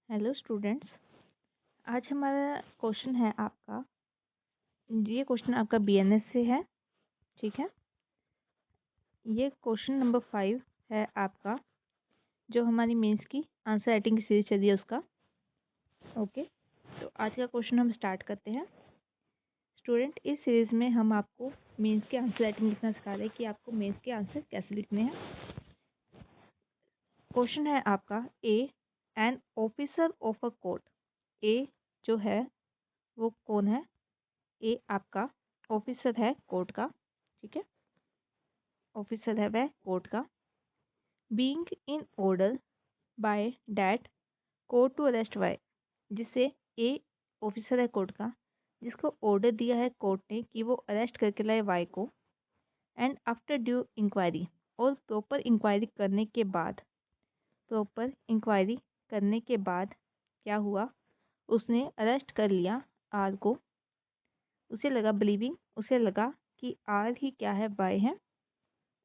Hello students. आज हमारा question है आपका, ये क्वेश्चन आपका बीएनएस से है। ठीक है, ये क्वेश्चन नंबर 5 है आपका, जो हमारी मेंस की आंसर राइटिंग की सीरीज चल रही है उसका। ओके, तो आज का क्वेश्चन हम स्टार्ट करते हैं। स्टूडेंट, इस सीरीज में हम आपको मेंस के आंसर राइटिंग लिखना सिखा रहे हैं कि आपको मेंस के आंसर कैसे लिखने हैं। क्वेश्चन है आपका, A an officer of a court. A जो है वो कौन है? ए आपका ऑफिसर है कोर्ट का। ठीक है, ऑफिसर है वह कोर्ट का। Being in order by that court to arrest Y, जिसे ए ऑफिसर है कोर्ट का, जिसको ऑर्डर दिया है कोर्ट ने कि वो अरेस्ट करके लाए वाई को। एंड आफ्टर ड्यू इंक्वायरी, और प्रॉपर इंक्वायरी करने के बाद, क्या हुआ, उसने अरेस्ट कर लिया आर को। उसे लगा कि आर ही क्या है, वाई है।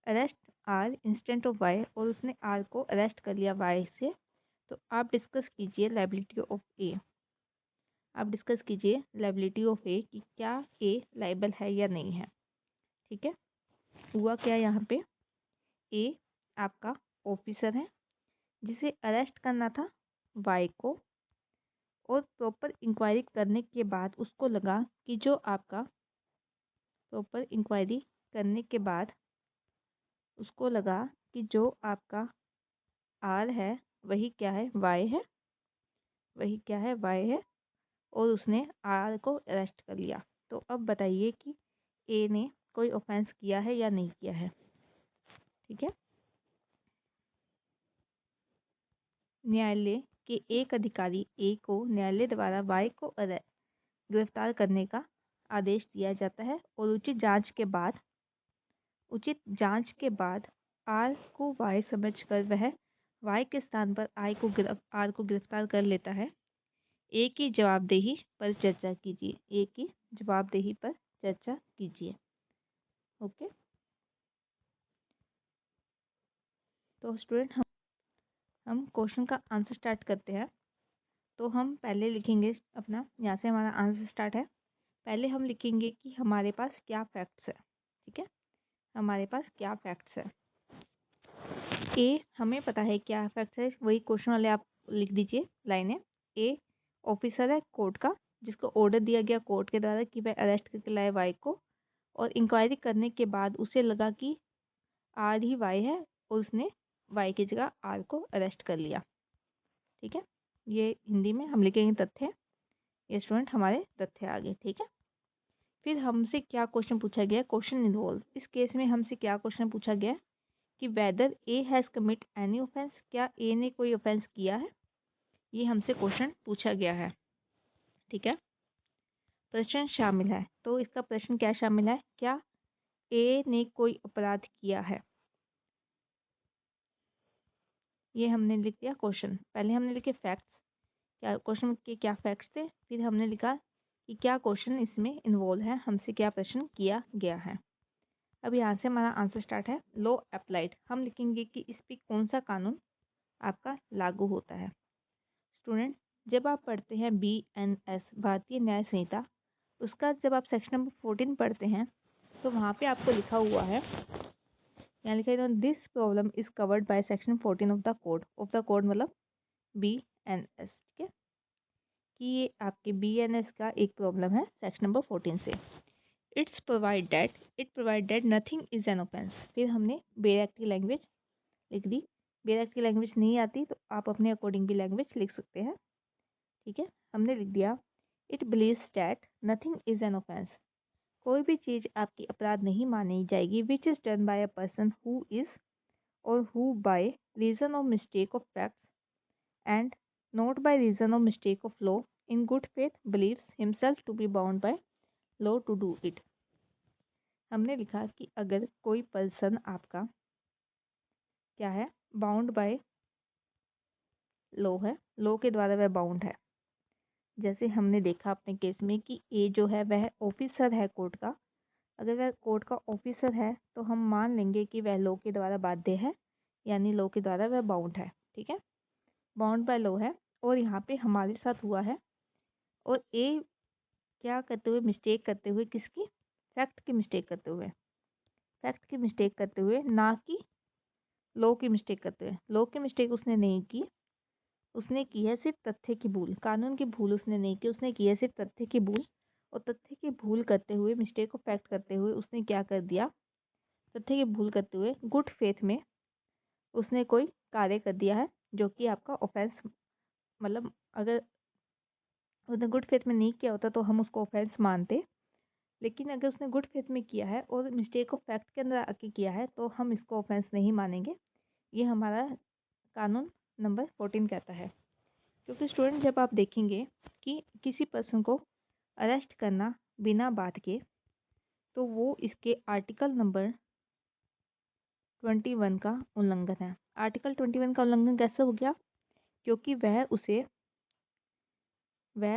Arrest are instant of Y, और उसने आर को अरेस्ट कर लिया वाई से। तो आप डिस्कस कीजिए लाइबिलिटी ऑफ ए। कि क्या ए लाइबल है या नहीं है। ठीक है, हुआ क्या यहाँ पे, ए आपका ऑफिसर है जिसे अरेस्ट करना था वाई को, और प्रॉपर इंक्वायरी करने के बाद उसको लगा कि जो आपका प्रॉपर इंक्वायरी करने के बाद उसको लगा कि जो आपका आर है वही क्या है, वाई है, और उसने आर को अरेस्ट कर लिया। तो अब बताइए कि ए ने कोई ऑफेंस किया है या नहीं किया है। ठीक है, न्यायालय के एक अधिकारी ए को न्यायालय द्वारा वाई को गिरफ्तार करने का आदेश दिया जाता है, और उचित जांच के बाद आर को वाई समझकर वह वाई के स्थान पर आर को गिरफ्तार कर लेता है। ए की जवाबदेही पर चर्चा कीजिए। ओके, तो स्टूडेंट हम क्वेश्चन का आंसर स्टार्ट करते हैं। तो हम पहले लिखेंगे अपना, यहाँ से हमारा आंसर स्टार्ट है। पहले हम लिखेंगे कि हमारे पास क्या फैक्ट्स है। ठीक है, हमारे पास क्या फैक्ट्स है। ए हमें पता है क्या फैक्ट्स है, वही क्वेश्चन वाले आप लिख दीजिए लाइनें। ए ऑफिसर है कोर्ट का, जिसको ऑर्डर दिया गया कोर्ट के द्वारा कि वह अरेस्ट करके लाए वाई को, और इंक्वायरी करने के बाद उसे लगा कि आर ही वाई है, और उसने वाई की जगह आर को अरेस्ट कर लिया। ठीक है, ये हिंदी में हम लिखेंगे तथ्य। ये स्टूडेंट हमारे तथ्य आ गए। ठीक है, फिर हमसे क्या क्वेश्चन पूछा गया, क्वेश्चन इन्वॉल्व। इस केस में हमसे क्या क्वेश्चन पूछा गया कि whether A has commit any offence, क्या ए ने कोई ऑफेंस किया है, ये हमसे क्वेश्चन पूछा गया है। ठीक है, प्रश्न शामिल है, तो इसका प्रश्न क्या शामिल है, क्या ए ने कोई अपराध किया है। ये हमने लिख दिया क्वेश्चन। पहले हमने लिखे फैक्ट्स, क्या क्वेश्चन के क्या फैक्ट्स थे, फिर हमने लिखा कि क्या क्वेश्चन इसमें इन्वॉल्व है, हमसे क्या प्रश्न किया गया है। अब यहाँ से हमारा आंसर स्टार्ट है। लॉ अप्लाइड, हम लिखेंगे कि इस पर कौन सा कानून आपका लागू होता है। स्टूडेंट, जब आप पढ़ते हैं BNS भारतीय न्याय संहिता, उसका जब आप सेक्शन नंबर 14 पढ़ते हैं तो वहाँ पे आपको लिखा हुआ है, यहाँ लिखा है this problem is covered by section 14 of the code मतलब BNS। ठीक है, कि ये आपके BNS का एक प्रॉब्लम है सेक्शन नंबर 14 से। It provide that nothing is an offence. फिर हमने बेयर एक्ट की लैंग्वेज लिख दी। बेयर एक्ट की लैंग्वेज नहीं आती तो आप अपने अकॉर्डिंग भी लैंग्वेज लिख सकते हैं। ठीक है, हमने लिख दिया it believes that nothing is an offence, कोई भी चीज़ आपकी अपराध नहीं मानी जाएगी which is done by a person who is और who by reason of mistake of facts and not by reason of mistake of law in good faith believes himself to be bound by law to do it. हमने लिखा कि अगर कोई person आपका क्या है, bound by law है, law के द्वारा वह बाउंड है। जैसे हमने देखा अपने केस में कि ए जो है वह ऑफिसर है कोर्ट का। अगर वह कोर्ट का ऑफिसर है तो हम मान लेंगे कि वह लॉ के द्वारा बाध्य है, यानी लॉ के द्वारा वह बाउंड है। ठीक है, बाउंड बाय लॉ है, और यहाँ पे हमारे साथ हुआ है, और ए क्या करते हुए, मिस्टेक करते हुए, किसकी, फैक्ट की मिस्टेक करते हुए, फैक्ट की मिस्टेक करते हुए, ना कि लॉ की मिस्टेक करते हुए। लॉ की मिस्टेक उसने नहीं की, उसने की है सिर्फ तथ्य की भूल, कानून की भूल उसने नहीं की, उसने की है सिर्फ तथ्य की भूल। और तथ्य की भूल करते हुए, मिस्टेक को फैक्ट करते हुए उसने क्या कर दिया, तथ्य की भूल करते हुए गुड फेथ में उसने कोई कार्य कर दिया है जो कि आपका ऑफेंस, मतलब अगर उसने गुड फेथ में नहीं किया होता तो हम उसको ऑफेंस मानते, लेकिन अगर उसने गुड फेथ में किया है और मिस्टेक को फैक्ट के अंदर आके किया है तो हम इसको ऑफेंस नहीं मानेंगे। ये हमारा कानून नंबर 14 कहता है। क्योंकि स्टूडेंट जब आप देखेंगे कि किसी पर्सन को अरेस्ट करना बिना बात के, तो वो इसके आर्टिकल नंबर 21 का उल्लंघन है। आर्टिकल 21 का उल्लंघन कैसे हो गया? क्योंकि वह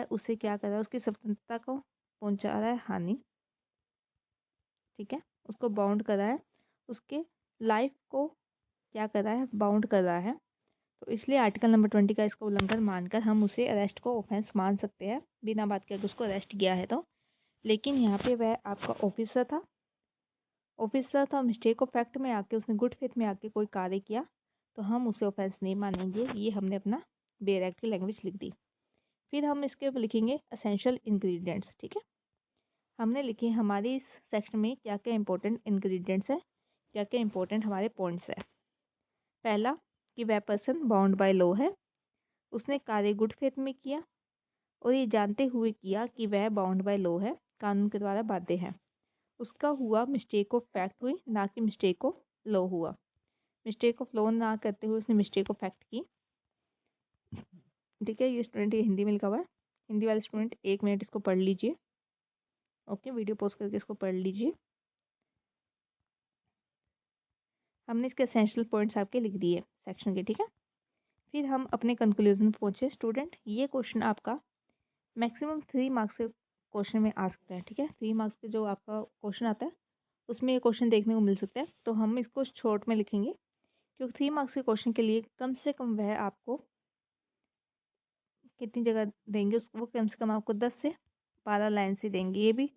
उसे क्या कर रहा है, उसकी स्वतंत्रता को पहुंचा रहा है हानि, ठीक है, उसको बाउंड कर रहा है, उसके लाइफ को क्या कर रहा है, बाउंड कर रहा है। तो इसलिए आर्टिकल नंबर 20 का इसका उल्लंघन मानकर हम उसे अरेस्ट को ऑफेंस मान सकते हैं बिना बात के, अगर उसको अरेस्ट किया है तो। लेकिन यहाँ पे वह आपका ऑफिसर था, मिस्टेक को फैक्ट में आके उसने गुड फेथ में आके कोई कार्य किया, तो हम उसे ऑफेंस नहीं मानेंगे। ये हमने अपना बेयर एक्ट की लैंग्वेज लिख दी। फिर हम इसके ऊपर लिखेंगे असेंशियल इंग्रेडिएंट्स, ठीक है। हमने लिखे हमारे इस सेक्शन में क्या क्या इंपॉर्टेंट इंग्रेडिएंट्स है, क्या क्या इंपॉर्टेंट हमारे पॉइंट्स है। पहला कि वह पर्सन बाउंड बाय लॉ है, उसने कार्य गुड फेथ में किया और ये जानते हुए किया कि वह बाउंड बाय लॉ है, कानून के द्वारा बाध्य है। उसका हुआ मिस्टेक ऑफ फैक्ट हुई, ना कि मिस्टेक ऑफ लॉ हुआ। मिस्टेक ऑफ लॉ ना करते हुए उसने मिस्टेक ऑफ फैक्ट की, ठीक है। ये स्टूडेंट, ये हिंदी में लिखा हुआ है, हिंदी वाले स्टूडेंट 1 मिनट इसको पढ़ लीजिए, ओके, वीडियो पॉज करके इसको पढ़ लीजिए। हमने इसके एसेंशियल पॉइंट्स आपके लिख दिए सेक्शन के, ठीक है। फिर हम अपने कंक्लूजन पहुंचे। स्टूडेंट, ये क्वेश्चन आपका मैक्सिमम 3 मार्क्स के क्वेश्चन में आ सकता है, ठीक है। 3 मार्क्स के जो आपका क्वेश्चन आता है उसमें ये क्वेश्चन देखने को मिल सकता है, तो हम इसको शॉर्ट में लिखेंगे, क्योंकि 3 मार्क्स के क्वेश्चन के लिए कम से कम वह आपको कितनी जगह देंगे, उसको वो कम से कम आपको 10 से 12 लाइन से देंगे। ये भी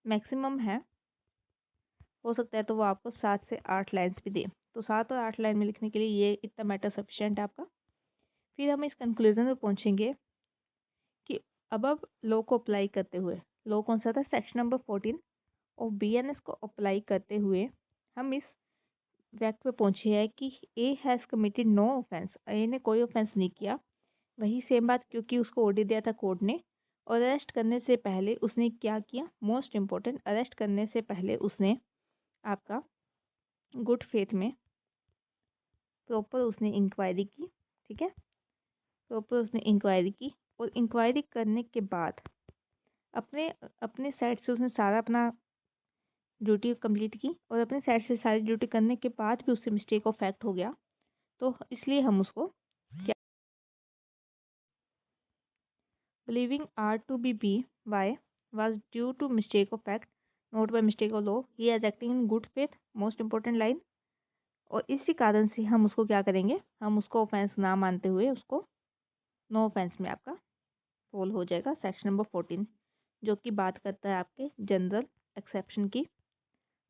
मैक्सिमम है, हो सकता है तो वो आपको 7 से 8 लाइन्स भी दे। तो 7 और 8 लाइन में लिखने के लिए ये इतना मैटर सफिशिएंट है आपका। फिर हम इस कंक्लूजन में पहुंचेंगे कि अब लॉ को अप्लाई करते हुए, लॉ कौन सा था, सेक्शन नंबर 14 और बीएनएस को अप्लाई करते हुए हम इस फैक्ट पे पहुंचे हैं कि A has committed no offence, A ने कोई ऑफेंस नहीं किया। वही सेम बात, क्योंकि उसको ऑर्डर दिया था कोर्ट ने, और अरेस्ट करने से पहले उसने क्या किया, मोस्ट इम्पोर्टेंट, अरेस्ट करने से पहले उसने आपका गुड फेथ में प्रॉपर उसने इंक्वायरी की, ठीक है, प्रॉपर उसने इंक्वायरी की, और इंक्वायरी करने के बाद अपने अपने साइड से उसने सारा अपना ड्यूटी कंप्लीट की, और अपने साइड से सारी ड्यूटी करने के बाद भी उससे मिस्टेक ऑफ फैक्ट हो गया, तो इसलिए हम उसको क्या, believing R to be Y was due to mistake of fact not by mistake of law, he is acting in good faith, most important line. और इसी कारण से हम उसको क्या करेंगे, हम उसको ऑफेंस ना मानते हुए उसको नो ऑफेंस में आपका फॉल हो जाएगा सेक्शन नंबर 14, जो कि बात करता है आपके जनरल एक्सेप्शन की,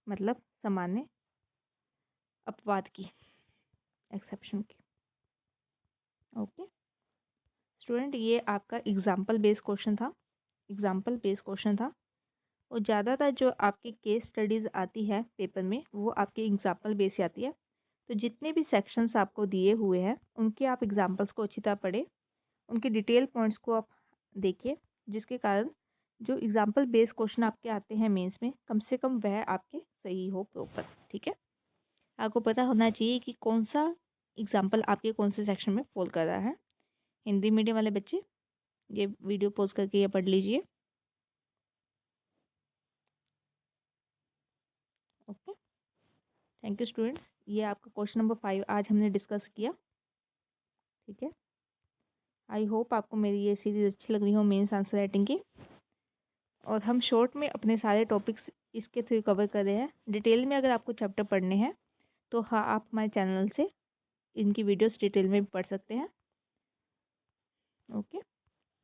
मतलब सामान्य अपवाद की, एक्सेप्शन की, ओके। स्टूडेंट, ये आपका एग्जाम्पल बेस्ड क्वेश्चन था, एग्जाम्पल बेस्ड क्वेश्चन था। और ज़्यादातर जो आपकी केस स्टडीज़ आती है पेपर में वो आपके एग्जाम्पल बेस से आती है। तो जितने भी सेक्शंस आपको दिए हुए हैं उनके आप एग्जाम्पल्स को अच्छी तरह पढ़ें, उनके डिटेल पॉइंट्स को आप देखिए, जिसके कारण जो एग्जाम्पल बेस्ड क्वेश्चन आपके आते हैं मेंस में, कम से कम वह आपके सही हो प्रॉपर, ठीक है। आपको पता होना चाहिए कि कौन सा एग्जाम्पल आपके कौन से सेक्शन में फॉल कर रहा है। हिंदी मीडियम वाले बच्चे ये वीडियो पॉज करके ये पढ़ लीजिए, ओके। थैंक यू स्टूडेंट्स, ये आपका क्वेश्चन नंबर 5 आज हमने डिस्कस किया, ठीक है। आई होप आपको मेरी ये सीरीज अच्छी लग रही हो मेंस आंसर राइटिंग की, और हम शॉर्ट में अपने सारे टॉपिक्स इसके थ्रू कवर कर रहे हैं। डिटेल में अगर आपको चैप्टर पढ़ने हैं तो हाँ, आप हमारे चैनल से इनकी वीडियोस डिटेल में भी पढ़ सकते हैं, ओके,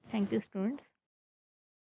थैंक यू स्टूडेंट्स।